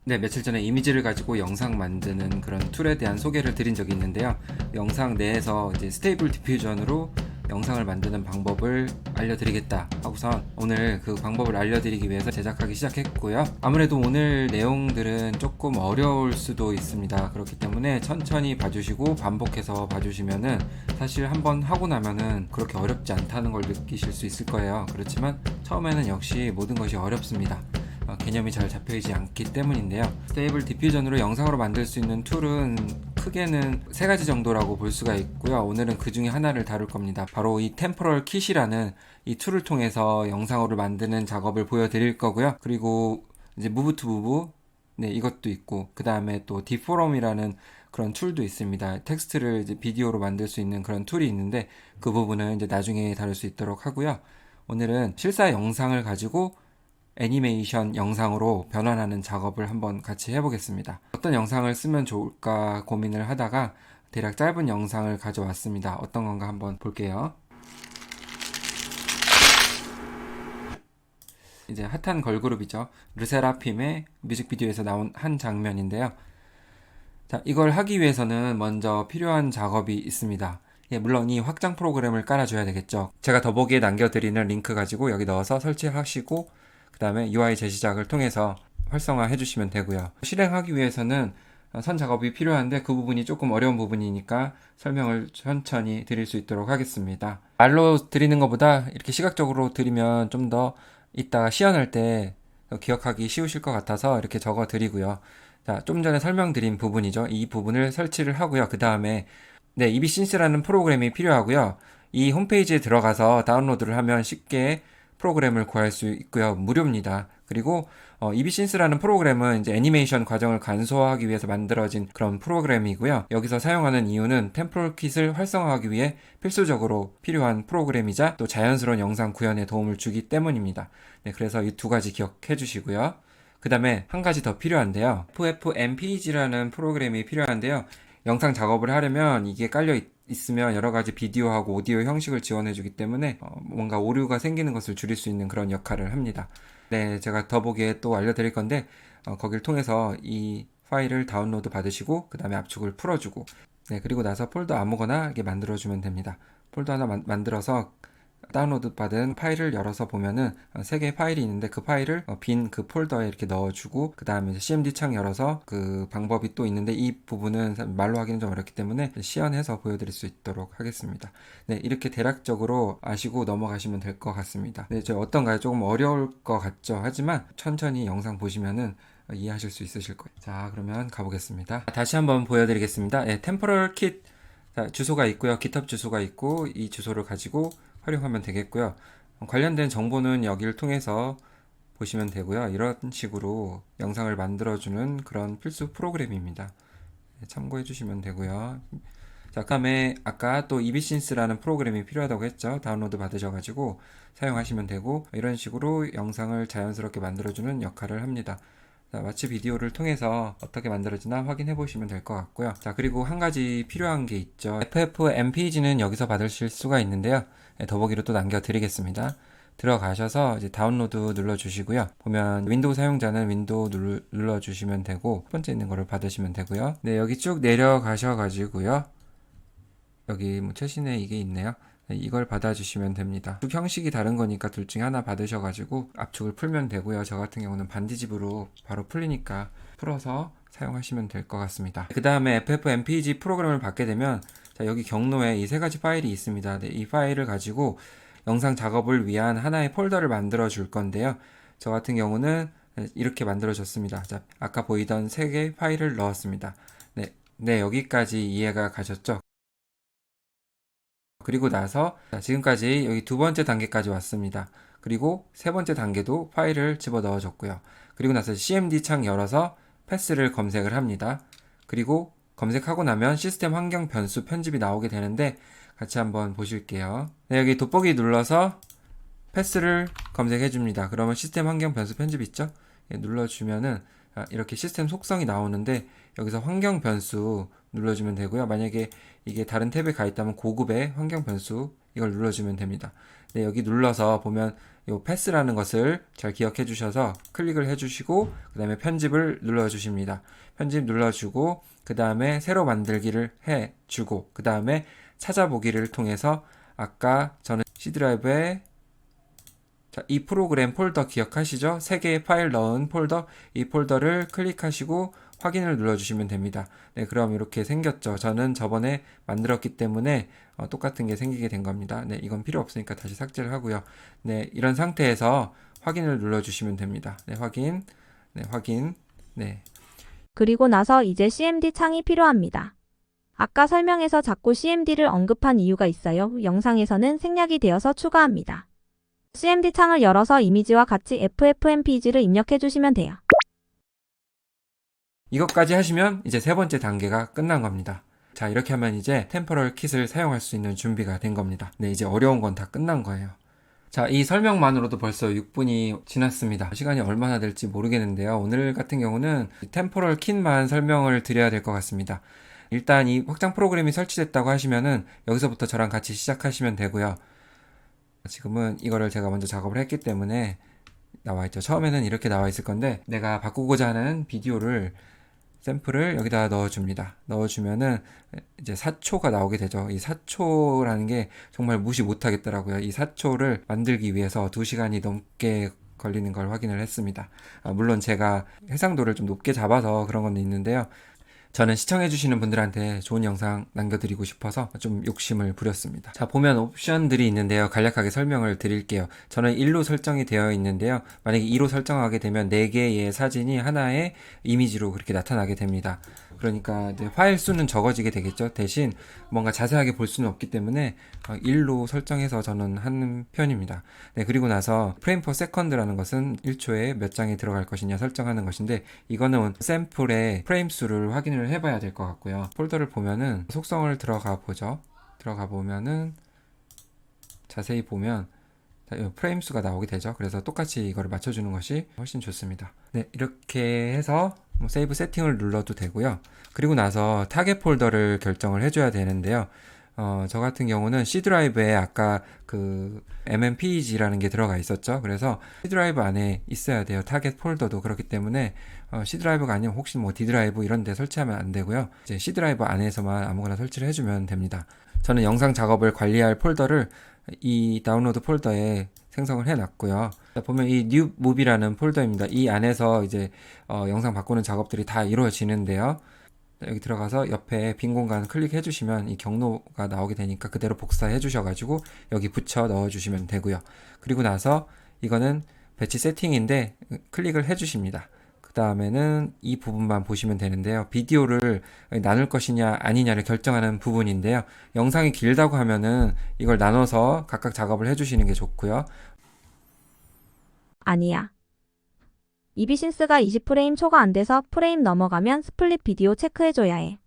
네, 며칠 전에 이미지를 가지고 영상 만드는 그런 툴에 대한 소개를 드린 적이 있는데요. 영상 내에서 이제 스테이블 디퓨전으로 영상을 만드는 방법을 알려드리겠다 하고선 오늘 그 방법을 알려드리기 위해서 제작하기 시작했고요. 아무래도 오늘 내용들은 조금 어려울 수도 있습니다. 그렇기 때문에 천천히 봐주시고 반복해서 봐주시면은 사실 한번 하고 나면은 그렇게 어렵지 않다는 걸 느끼실 수 있을 거예요. 그렇지만 처음에는 역시 모든 것이 어렵습니다. 개념이 잘 잡혀있지 않기 때문인데요. 스테이블 디퓨전으로 영상으로 만들 수 있는 툴은 크게는 세 가지 정도라고 볼 수가 있고요. 오늘은 그 중에 하나를 다룰 겁니다. 바로 이 템포럴 킷이라는 이 툴을 통해서 영상으로 만드는 작업을 보여드릴 거고요. 그리고 이제 무브 투 무브, 네, 이것도 있고, 그 다음에 또 디포럼이라는 그런 툴도 있습니다. 텍스트를 이제 비디오로 만들 수 있는 그런 툴이 있는데 그 부분은 이제 나중에 다룰 수 있도록 하고요. 오늘은 실사 영상을 가지고 애니메이션 영상으로 변환하는 작업을 한번 같이 해보겠습니다. 어떤 영상을 쓰면 좋을까 고민을 하다가 대략 짧은 영상을 가져왔습니다. 어떤 건가 한번 볼게요. 이제 핫한 걸그룹이죠. 르세라핌의 뮤직비디오에서 나온 한 장면인데요. 자, 이걸 하기 위해서는 먼저 필요한 작업이 있습니다. 예, 물론 이 확장 프로그램을 깔아줘야 되겠죠. 제가 더보기에 남겨드리는 링크 가지고 여기 넣어서 설치하시고 그 다음에 UI 재시작을 통해서 활성화해 주시면 되고요. 실행하기 위해서는 선 작업이 필요한데 그 부분이 조금 어려운 부분이니까 설명을 천천히 드릴 수 있도록 하겠습니다. 말로 드리는 것보다 이렇게 시각적으로 드리면 좀 더 이따가 시연할 때 기억하기 쉬우실 것 같아서 이렇게 적어 드리고요. 자, 좀 전에 설명드린 부분이죠. 이 부분을 설치를 하고요. 그 다음에 네, 이비신스라는 프로그램이 필요하고요. 이 홈페이지에 들어가서 다운로드를 하면 쉽게 프로그램을 구할 수 있고요. 무료입니다. 그리고 이비신스라는 프로그램은 이제 애니메이션 과정을 간소화하기 위해서 만들어진 그런 프로그램이고요. 여기서 사용하는 이유는 템포럴 킷을 활성화하기 위해 필수적으로 필요한 프로그램이자 또 자연스러운 영상 구현에 도움을 주기 때문입니다. 네, 그래서 이 두 가지 기억해 주시고요. 그 다음에 한 가지 더 필요한데요. FFmpeg라는 프로그램이 필요한데요. 영상 작업을 하려면 이게 깔려 있으면 여러 가지 비디오하고 오디오 형식을 지원해주기 때문에 뭔가 오류가 생기는 것을 줄일 수 있는 그런 역할을 합니다. 네, 제가 더보기에 또 알려드릴 건데 거기를 통해서 이 파일을 다운로드 받으시고 그 다음에 압축을 풀어주고 네, 그리고 나서 폴더 아무거나 이렇게 만들어주면 됩니다. 폴더 하나 만들어서 다운로드 받은 파일을 열어서 보면은 세 개의 파일이 있는데 그 파일을 빈 그 폴더에 이렇게 넣어주고 그 다음에 CMD 창 열어서 그 방법이 또 있는데 이 부분은 말로 하기는 좀 어렵기 때문에 시연해서 보여드릴 수 있도록 하겠습니다. 네, 이렇게 대략적으로 아시고 넘어가시면 될 것 같습니다. 네, 저 어떤가요? 조금 어려울 것 같죠? 하지만 천천히 영상 보시면은 이해하실 수 있으실 거예요. 자, 그러면 가보겠습니다. 다시 한번 보여드리겠습니다. 네, 템포럴 킷 주소가 있고요. GitHub 주소가 있고 이 주소를 가지고 활용하면 되겠고요. 관련된 정보는 여기를 통해서 보시면 되고요. 이런 식으로 영상을 만들어주는 그런 필수 프로그램입니다. 참고해 주시면 되고요. 자, 그 다음에 아까 또 이비신스라는 프로그램이 필요하다고 했죠. 다운로드 받으셔가지고 사용하시면 되고 이런 식으로 영상을 자연스럽게 만들어주는 역할을 합니다. 자, 마치 비디오를 통해서 어떻게 만들어지나 확인해 보시면 될 것 같고요. 자, 그리고 한 가지 필요한 게 있죠. FFmpeg는 여기서 받으실 수가 있는데요. 더보기로 또 남겨드리겠습니다. 들어가셔서 이제 다운로드 눌러주시고요. 보면 윈도우 사용자는 윈도우 눌러주시면 되고 첫 번째 있는 거를 받으시면 되고요. 네, 여기 쭉 내려가셔가지고요. 여기 뭐 최신에 이게 있네요. 네, 이걸 받아주시면 됩니다. 쭉 형식이 다른 거니까 둘 중에 하나 받으셔가지고 압축을 풀면 되고요. 저 같은 경우는 반디집으로 바로 풀리니까 풀어서 사용하시면 될 것 같습니다. 그 다음에 FFmpeg 프로그램을 받게 되면 자, 여기 경로에 이 세 가지 파일이 있습니다. 네, 이 파일을 가지고 영상 작업을 위한 하나의 폴더를 만들어 줄 건데요. 저 같은 경우는 이렇게 만들어 줬습니다. 자, 아까 보이던 세 개의 파일을 넣었습니다. 네, 네, 여기까지 이해가 가셨죠? 그리고 나서 지금까지 여기 두 번째 단계까지 왔습니다. 그리고 세 번째 단계도 파일을 집어 넣어 줬고요. 그리고 나서 CMD 창 열어서 패스를 검색을 합니다. 그리고 검색하고 나면 시스템 환경 변수 편집이 나오게 되는데 같이 한번 보실게요. 네, 여기 돋보기 눌러서 패스를 검색해 줍니다. 그러면 시스템 환경 변수 편집 있죠? 예, 눌러주면은 이렇게 시스템 속성이 나오는데 여기서 환경 변수 눌러주면 되고요. 만약에 이게 다른 탭에 가 있다면 고급의 환경 변수 이걸 눌러주면 됩니다. 네, 여기 눌러서 보면 요 패스라는 것을 잘 기억해 주셔서 클릭을 해 주시고 그 다음에 편집을 눌러 주십니다. 편집 눌러주고 그 다음에 새로 만들기를 해 주고 그 다음에 찾아보기를 통해서 아까 저는 C 드라이브에 자, 이 프로그램 폴더 기억하시죠? 3개의 파일 넣은 폴더, 이 폴더를 클릭하시고 확인을 눌러주시면 됩니다. 네, 그럼 이렇게 생겼죠. 저는 저번에 만들었기 때문에 똑같은 게 생기게 된 겁니다. 네, 이건 필요 없으니까 다시 삭제를 하고요. 네, 이런 상태에서 확인을 눌러주시면 됩니다. 네, 확인, 네, 확인, 네. 그리고 나서 이제 CMD 창이 필요합니다. 아까 설명에서 자꾸 CMD를 언급한 이유가 있어요. 영상에서는 생략이 되어서 추가합니다. CMD 창을 열어서 이미지와 같이 FFmpeg를 입력해 주시면 돼요. 이것까지 하시면 이제 세 번째 단계가 끝난 겁니다. 자, 이렇게 하면 이제 템포럴 킷을 사용할 수 있는 준비가 된 겁니다. 네, 이제 어려운 건 다 끝난 거예요. 자, 이 설명만으로도 벌써 6분이 지났습니다. 시간이 얼마나 될지 모르겠는데요. 오늘 같은 경우는 템포럴 킷만 설명을 드려야 될 것 같습니다. 일단 이 확장 프로그램이 설치됐다고 하시면은 여기서부터 저랑 같이 시작하시면 되고요. 지금은 이거를 제가 먼저 작업을 했기 때문에 나와 있죠. 처음에는 이렇게 나와 있을 건데 내가 바꾸고자 하는 비디오를 샘플을 여기다 넣어줍니다. 넣어주면은 이제 4초가 나오게 되죠. 이 4초라는 게 정말 무시 못하겠더라고요. 이 4초를 만들기 위해서 2시간이 넘게 걸리는 걸 확인을 했습니다. 물론 제가 해상도를 좀 높게 잡아서 그런 건 있는데요. 저는 시청해주시는 분들한테 좋은 영상 남겨드리고 싶어서 좀 욕심을 부렸습니다. 자, 보면 옵션들이 있는데요. 간략하게 설명을 드릴게요. 저는 1로 설정이 되어 있는데요. 만약에 2로 설정하게 되면 4개의 사진이 하나의 이미지로 그렇게 나타나게 됩니다. 그러니까 이제 파일 수는 적어지게 되겠죠. 대신 뭔가 자세하게 볼 수는 없기 때문에 1로 설정해서 저는 하는 편입니다. 네, 그리고 나서 프레임 퍼 세컨드라는 것은 1초에 몇 장이 들어갈 것이냐 설정하는 것인데 이거는 샘플의 프레임 수를 확인을 해봐야 될 것 같고요. 폴더를 보면은 속성을 들어가 보죠. 들어가 보면은 자세히 보면 프레임 수가 나오게 되죠. 그래서 똑같이 이거를 맞춰주는 것이 훨씬 좋습니다. 네, 이렇게 해서 세이브 세팅을 눌러도 되고요. 그리고 나서 타겟 폴더를 결정을 해줘야 되는데요. 저 같은 경우는 C 드라이브에 아까 그 MMPEG라는 게 들어가 있었죠. 그래서 C 드라이브 안에 있어야 돼요. 타겟 폴더도 그렇기 때문에 C 드라이브가 아니면 혹시 뭐 D 드라이브 이런 데 설치하면 안 되고요. 이제 C 드라이브 안에서만 아무거나 설치를 해주면 됩니다. 저는 영상 작업을 관리할 폴더를 이 다운로드 폴더에 생성을 해놨고요. 보면 이 New Movie라는 폴더입니다. 이 안에서 이제 영상 바꾸는 작업들이 다 이루어지는데요. 여기 들어가서 옆에 빈 공간 클릭해 주시면 이 경로가 나오게 되니까 그대로 복사해 주셔가지고 여기 붙여 넣어 주시면 되고요. 그리고 나서 이거는 배치 세팅인데 클릭을 해 주십니다. 그 다음에는 이 부분만 보시면 되는데요. 비디오를 나눌 것이냐 아니냐를 결정하는 부분인데요. 영상이 길다고 하면은 이걸 나눠서 각각 작업을 해주시는 게 좋고요. 아니야. 이비신스가 20프레임 초가 안 돼서 프레임 넘어가면 스플릿 비디오 체크해줘야 해.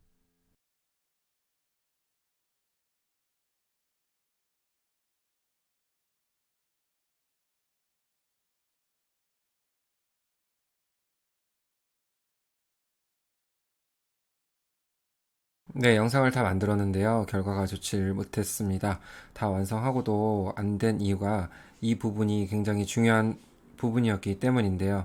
네, 영상을 다 만들었는데요. 결과가 좋지를 못했습니다. 다 완성하고도 안 된 이유가 이 부분이 굉장히 중요한 부분이었기 때문인데요.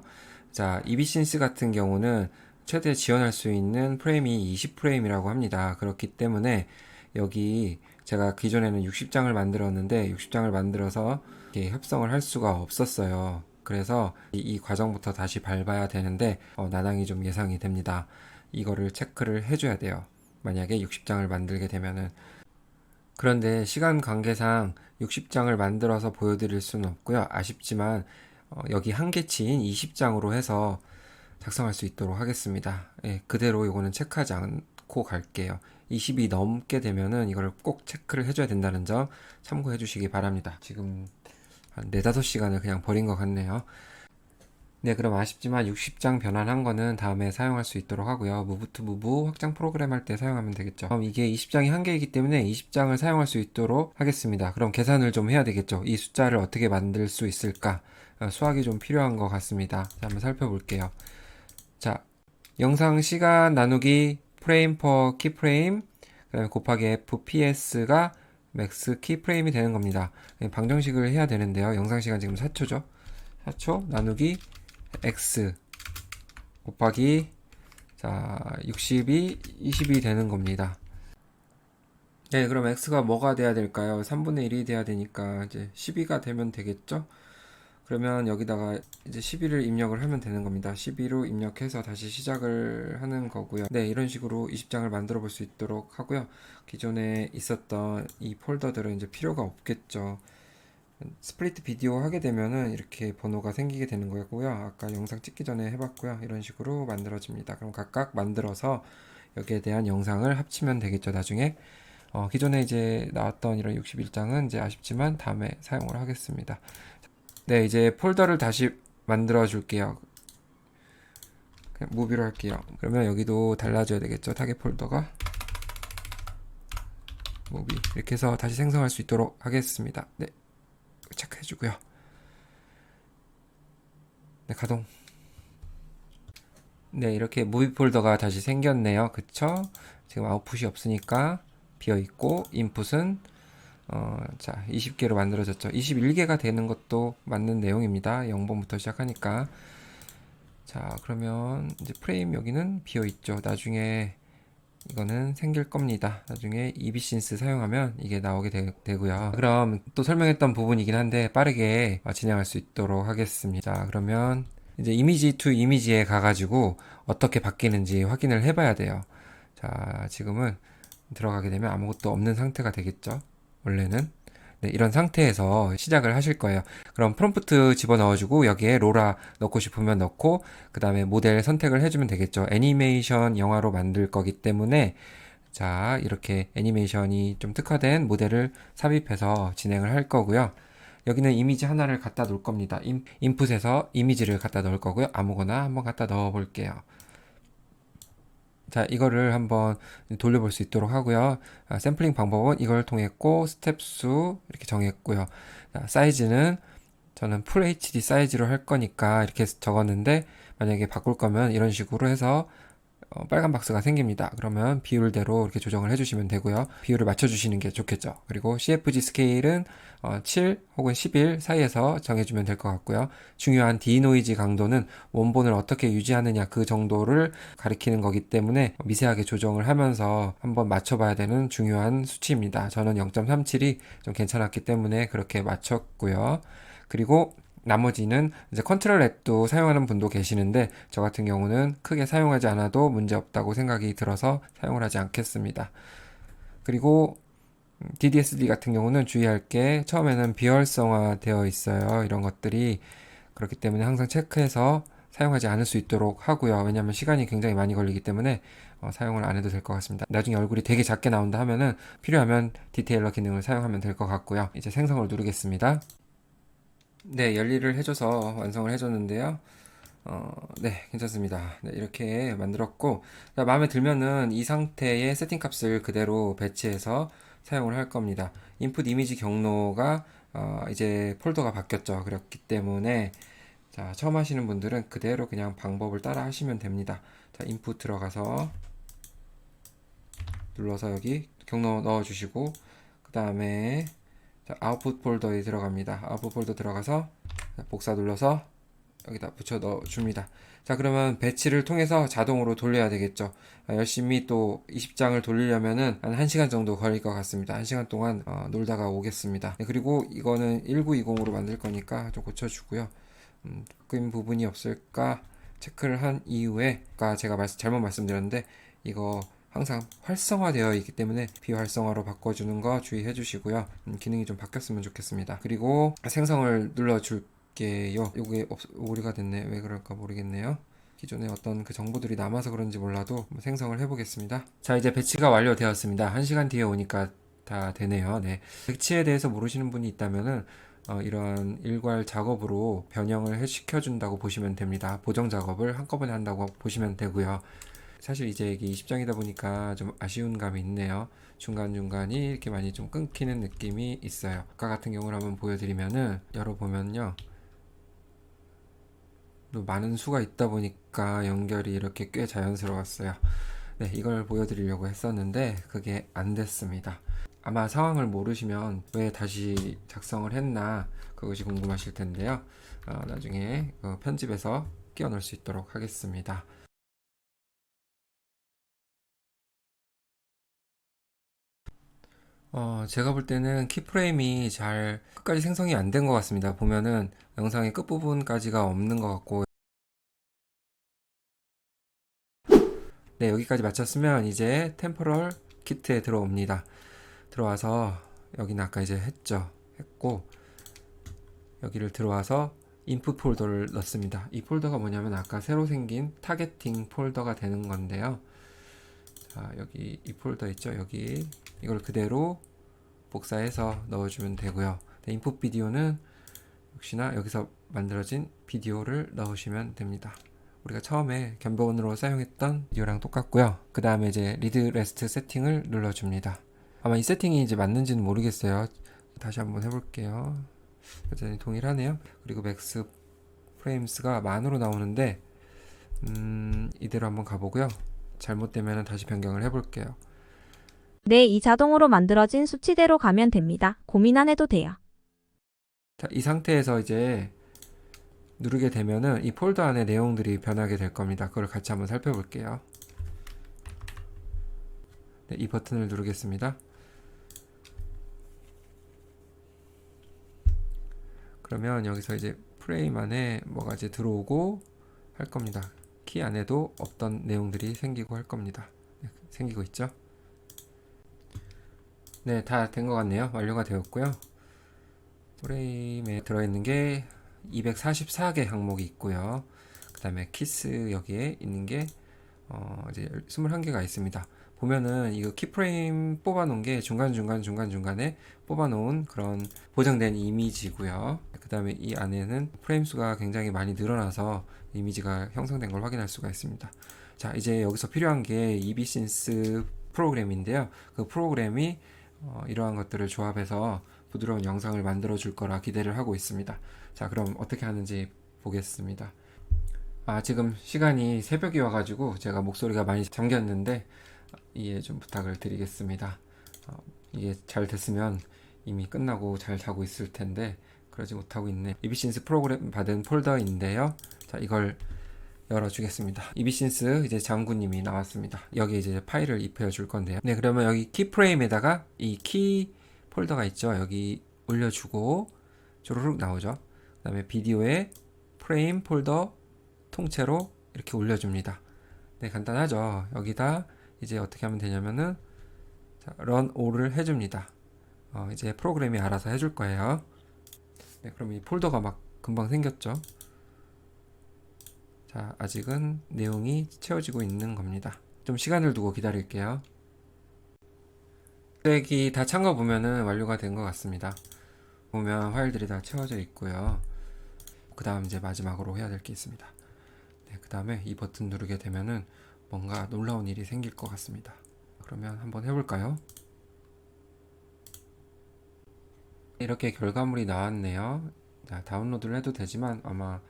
자, 이비신스 같은 경우는 최대 지원할 수 있는 프레임이 20프레임이라고 합니다. 그렇기 때문에 여기 제가 기존에는 60장을 만들었는데 60장을 만들어서 이렇게 협성을 할 수가 없었어요. 그래서 이 과정부터 다시 밟아야 되는데 난항이 좀 예상이 됩니다. 이거를 체크를 해줘야 돼요. 만약에 60장을 만들게 되면은. 그런데 시간 관계상 60장을 만들어서 보여드릴 수는 없고요. 아쉽지만 여기 한계치인 20장으로 해서 작성할 수 있도록 하겠습니다. 예, 그대로 이거는 체크하지 않고 갈게요. 20이 넘게 되면은 이걸 꼭 체크를 해줘야 된다는 점 참고해 주시기 바랍니다. 지금 한 4, 5시간을 그냥 버린 것 같네요. 네, 그럼 아쉽지만 60장 변환한 거는 다음에 사용할 수 있도록 하고요. 무브 투 무브 확장 프로그램 할 때 사용하면 되겠죠. 그럼 이게 20장이 한계이기 때문에 20장을 사용할 수 있도록 하겠습니다. 그럼 계산을 좀 해야 되겠죠. 이 숫자를 어떻게 만들 수 있을까? 수학이 좀 필요한 것 같습니다. 자, 한번 살펴볼게요. 자, 영상 시간 나누기 프레임 퍼 키프레임 그다음에 곱하기 FPS가 맥스 키프레임이 되는 겁니다. 방정식을 해야 되는데요. 영상 시간 지금 4초죠. 4초 나누기 x 곱하기 자 60이 20이 되는 겁니다. 네, 그럼 x가 뭐가 돼야 될까요? 3분의 1이 돼야 되니까 이제 12가 되면 되겠죠? 그러면 여기다가 이제 12를 입력을 하면 되는 겁니다. 12로 입력해서 다시 시작을 하는 거고요. 네, 이런 식으로 20장을 만들어 볼 수 있도록 하고요. 기존에 있었던 이 폴더들은 이제 필요가 없겠죠. 스플리트 비디오 하게 되면은 이렇게 번호가 생기게 되는 거고요. 아까 영상 찍기 전에 해봤고요. 이런 식으로 만들어집니다. 그럼 각각 만들어서 여기에 대한 영상을 합치면 되겠죠, 나중에. 기존에 이제 나왔던 이런 61장은 이제 아쉽지만 다음에 사용을 하겠습니다. 네, 이제 폴더를 다시 만들어 줄게요. 그냥 무비로 할게요. 그러면 여기도 달라져야 되겠죠, 타겟 폴더가. 무비. 이렇게 해서 다시 생성할 수 있도록 하겠습니다. 네, 체크해 주고요. 네, 가동. 네, 이렇게 무비 폴더가 다시 생겼네요. 그쵸? 지금 아웃풋이 없으니까 비어있고, 인풋은 자, 20개로 만들어졌죠. 21개가 되는 것도 맞는 내용입니다. 0번부터 시작하니까. 자, 그러면 이제 프레임 여기는 비어있죠. 나중에 이거는 생길 겁니다. 나중에 EBSynth 사용하면 이게 나오게 되고요. 그럼 또 설명했던 부분이긴 한데 빠르게 진행할 수 있도록 하겠습니다. 자, 그러면 이제 이미지 투 이미지에 가가지고 어떻게 바뀌는지 확인을 해봐야 돼요. 자, 지금은 들어가게 되면 아무것도 없는 상태가 되겠죠. 원래는. 네, 이런 상태에서 시작을 하실 거예요. 그럼 프롬프트 집어넣어주고 여기에 로라 넣고 싶으면 넣고 그 다음에 모델 선택을 해주면 되겠죠. 애니메이션 영화로 만들 거기 때문에 자, 이렇게 애니메이션이 좀 특화된 모델을 삽입해서 진행을 할 거고요. 여기는 이미지 하나를 갖다 놓을 겁니다. 인풋에서 이미지를 갖다 넣을 거고요. 아무거나 한번 갖다 넣어 볼게요. 자, 이거를 한번 돌려볼 수 있도록 하고요. 샘플링 방법은 이걸 통했고, 스텝 수 이렇게 정했고요. 자, 사이즈는 저는 풀 HD 사이즈로 할 거니까 이렇게 적었는데, 만약에 바꿀 거면 이런 식으로 해서 빨간 박스가 생깁니다. 그러면 비율대로 이렇게 조정을 해주시면 되고요. 비율을 맞춰주시는 게 좋겠죠. 그리고 CFG 스케일은 7 혹은 11 사이에서 정해주면 될 것 같고요. 중요한 디노이즈 강도는 원본을 어떻게 유지하느냐 그 정도를 가리키는 거기 때문에 미세하게 조정을 하면서 한번 맞춰봐야 되는 중요한 수치입니다. 저는 0.37이 좀 괜찮았기 때문에 그렇게 맞췄고요. 그리고 나머지는 이제 컨트롤 앱도 사용하는 분도 계시는데 저 같은 경우는 크게 사용하지 않아도 문제 없다고 생각이 들어서 사용을 하지 않겠습니다. 그리고 DDSD 같은 경우는 주의할 게 처음에는 비활성화 되어 있어요. 이런 것들이 그렇기 때문에 항상 체크해서 사용하지 않을 수 있도록 하고요. 왜냐하면 시간이 굉장히 많이 걸리기 때문에 사용을 안 해도 될 것 같습니다. 나중에 얼굴이 되게 작게 나온다 하면은 필요하면 디테일러 기능을 사용하면 될 것 같고요. 이제 생성을 누르겠습니다. 네, 열일을 해줘서 완성을 해줬는데요. 네, 괜찮습니다. 네, 이렇게 만들었고, 자, 마음에 들면은 이 상태의 세팅 값을 그대로 배치해서 사용을 할 겁니다. 인풋 이미지 경로가 이제 폴더가 바뀌었죠. 그렇기 때문에 자, 처음 하시는 분들은 그대로 그냥 방법을 따라 하시면 됩니다. 자, 인풋 들어가서 눌러서 여기 경로 넣어주시고, 그 다음에 아웃풋 폴더에 들어갑니다. 아웃풋 폴더 들어가서 복사 눌러서 여기다 붙여 넣어 줍니다. 자, 그러면 배치를 통해서 자동으로 돌려야 되겠죠. 열심히 또 20장을 돌리려면은 한 1시간 정도 걸릴 것 같습니다. 1시간 동안 놀다가 오겠습니다. 네, 그리고 이거는 1920으로 만들 거니까 좀 고쳐주고요. 바뀐 부분이 없을까 체크를 한 이후에 아까 제가 잘못 말씀드렸는데 이거 항상 활성화되어 있기 때문에 비활성화로 바꿔주는 거 주의해 주시고요. 기능이 좀 바뀌었으면 좋겠습니다. 그리고 생성을 눌러줄게요. 이게 오류가 됐네. 왜 그럴까 모르겠네요. 기존에 어떤 그 정보들이 남아서 그런지 몰라도 생성을 해보겠습니다. 자, 이제 배치가 완료되었습니다. 1시간 뒤에 오니까 다 되네요. 네. 배치에 대해서 모르시는 분이 있다면은 이런 일괄 작업으로 변형을 시켜준다고 보시면 됩니다. 보정 작업을 한꺼번에 한다고 보시면 되고요. 사실 이제 이게 20장이다 보니까 좀 아쉬운 감이 있네요. 중간중간이 이렇게 많이 좀 끊기는 느낌이 있어요. 아까 같은 경우를 한번 보여드리면은 열어보면요. 또 많은 수가 있다 보니까 연결이 이렇게 꽤 자연스러웠어요. 네, 이걸 보여드리려고 했었는데 그게 안 됐습니다. 아마 상황을 모르시면 왜 다시 작성을 했나 그것이 궁금하실 텐데요. 나중에 편집해서 끼워 넣을 수 있도록 하겠습니다. 제가 볼 때는 키프레임이 잘 끝까지 생성이 안 된 것 같습니다. 보면은 영상의 끝부분까지가 없는 것 같고, 네, 여기까지 마쳤으면 이제 템포럴 키트에 들어옵니다. 들어와서 여기는 아까 이제 했고 여기를 들어와서 인풋 폴더를 넣습니다. 이 폴더가 뭐냐면 아까 새로 생긴 타겟팅 폴더가 되는 건데요. 자, 여기 이 폴더 있죠? 여기 이걸 그대로 복사해서 넣어주면 되고요. 인풋 비디오는 역시나 여기서 만들어진 비디오를 넣으시면 됩니다. 우리가 처음에 견본으로 사용했던 비디오랑 똑같고요. 그 다음에 이제 리드 레스트 세팅을 눌러줍니다. 아마 이 세팅이 이제 맞는지는 모르겠어요. 다시 한번 해볼게요. 여전히 동일하네요. 그리고 맥스 프레임스가 만으로 나오는데 이대로 한번 가보고요. 잘못되면 다시 변경을 해볼게요. 네, 이 자동으로 만들어진 수치대로 가면 됩니다. 고민 안 해도 돼요. 자, 이 상태에서 이제 누르게 되면은 이 폴더 안에 내용들이 변하게 될 겁니다. 그걸 같이 한번 살펴볼게요. 네, 이 버튼을 누르겠습니다. 그러면 여기서 이제 프레임 안에 뭐가 이제 들어오고 할 겁니다. 키 안에도 없던 내용들이 생기고 할 겁니다. 네, 생기고 있죠? 네, 다 된 것 같네요. 완료가 되었고요. 프레임에 들어있는 게 244개 항목이 있고요. 그 다음에 키스 여기에 있는 게 이제 21개가 있습니다. 보면은 이거 키프레임 뽑아놓은 게 중간중간에 뽑아놓은 그런 보정된 이미지고요. 그 다음에 이 안에는 프레임 수가 굉장히 많이 늘어나서 이미지가 형성된 걸 확인할 수가 있습니다. 자, 이제 여기서 필요한 게 이비신스 프로그램인데요. 그 프로그램이 이러한 것들을 조합해서 부드러운 영상을 만들어 줄 거라 기대를 하고 있습니다. 자, 그럼 어떻게 하는지 보겠습니다. 지금 시간이 새벽이 와가지고 제가 목소리가 많이 잠겼는데 이해 좀 부탁을 드리겠습니다. 이게 잘 됐으면 이미 끝나고 잘 자고 있을 텐데 그러지 못하고 있네. 이비신스 프로그램 받은 폴더인데요. 자, 이걸 열어주겠습니다. 이비신스 이제 장군님이 나왔습니다. 여기 이제 파일을 입혀 줄 건데요. 네, 그러면 여기 키프레임에다가 이 키 폴더가 있죠. 여기 올려주고 조르륵 나오죠. 그 다음에 비디오에 프레임 폴더 통째로 이렇게 올려줍니다. 네, 간단하죠. 여기다 이제 어떻게 하면 되냐면은 run all을 해줍니다. 이제 프로그램이 알아서 해줄 거예요. 네, 그럼 이 폴더가 막 금방 생겼죠. 자, 아직은 내용이 채워지고 있는 겁니다. 좀 시간을 두고 기다릴게요. 스펙이 다 찬 거 보면은 완료가 된 것 같습니다. 보면 파일들이 다 채워져 있고요. 그 다음 이제 마지막으로 해야 될 게 있습니다. 네, 그 다음에 이 버튼 누르게 되면은 뭔가 놀라운 일이 생길 것 같습니다. 그러면 한번 해볼까요? 이렇게 결과물이 나왔네요. 자, 다운로드를 해도 되지만 아마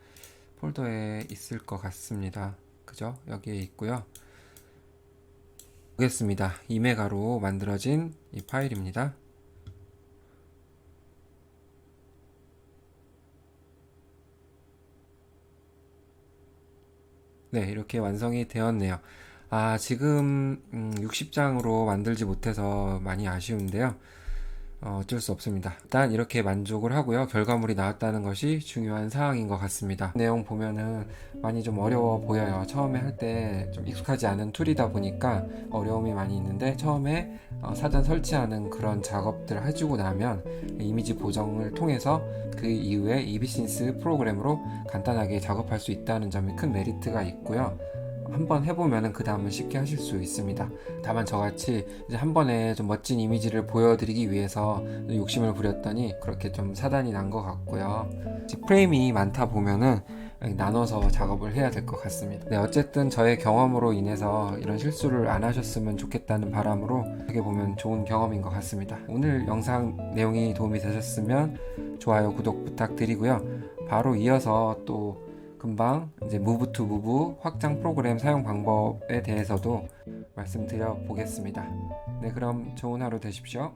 폴더에 있을 것 같습니다. 그죠? 여기에 있고요. 보겠습니다. 2메가로 만들어진 이 파일입니다. 네, 이렇게 완성이 되었네요. 지금 60장으로 만들지 못해서 많이 아쉬운데요. 어쩔 수 없습니다. 일단 이렇게 만족을 하고요. 결과물이 나왔다는 것이 중요한 사항인 것 같습니다. 내용 보면은 많이 좀 어려워 보여요. 처음에 할 때 좀 익숙하지 않은 툴이다 보니까 어려움이 많이 있는데 처음에 사전 설치하는 그런 작업들을 해주고 나면 이미지 보정을 통해서 그 이후에 이비신스 프로그램으로 간단하게 작업할 수 있다는 점이 큰 메리트가 있고요. 한번 해보면은 그 다음은 쉽게 하실 수 있습니다. 다만 저같이 이제 한 번에 좀 멋진 이미지를 보여드리기 위해서 욕심을 부렸더니 그렇게 좀 사단이 난 것 같고요. 프레임이 많다 보면은 나눠서 작업을 해야 될 것 같습니다. 네, 어쨌든 저의 경험으로 인해서 이런 실수를 안 하셨으면 좋겠다는 바람으로 어떻게 보면 좋은 경험인 것 같습니다. 오늘 영상 내용이 도움이 되셨으면 좋아요, 구독 부탁드리고요. 바로 이어서 또 금방 이제 Move to Move 확장 프로그램 사용 방법에 대해서도 말씀드려 보겠습니다. 네, 그럼 좋은 하루 되십시오.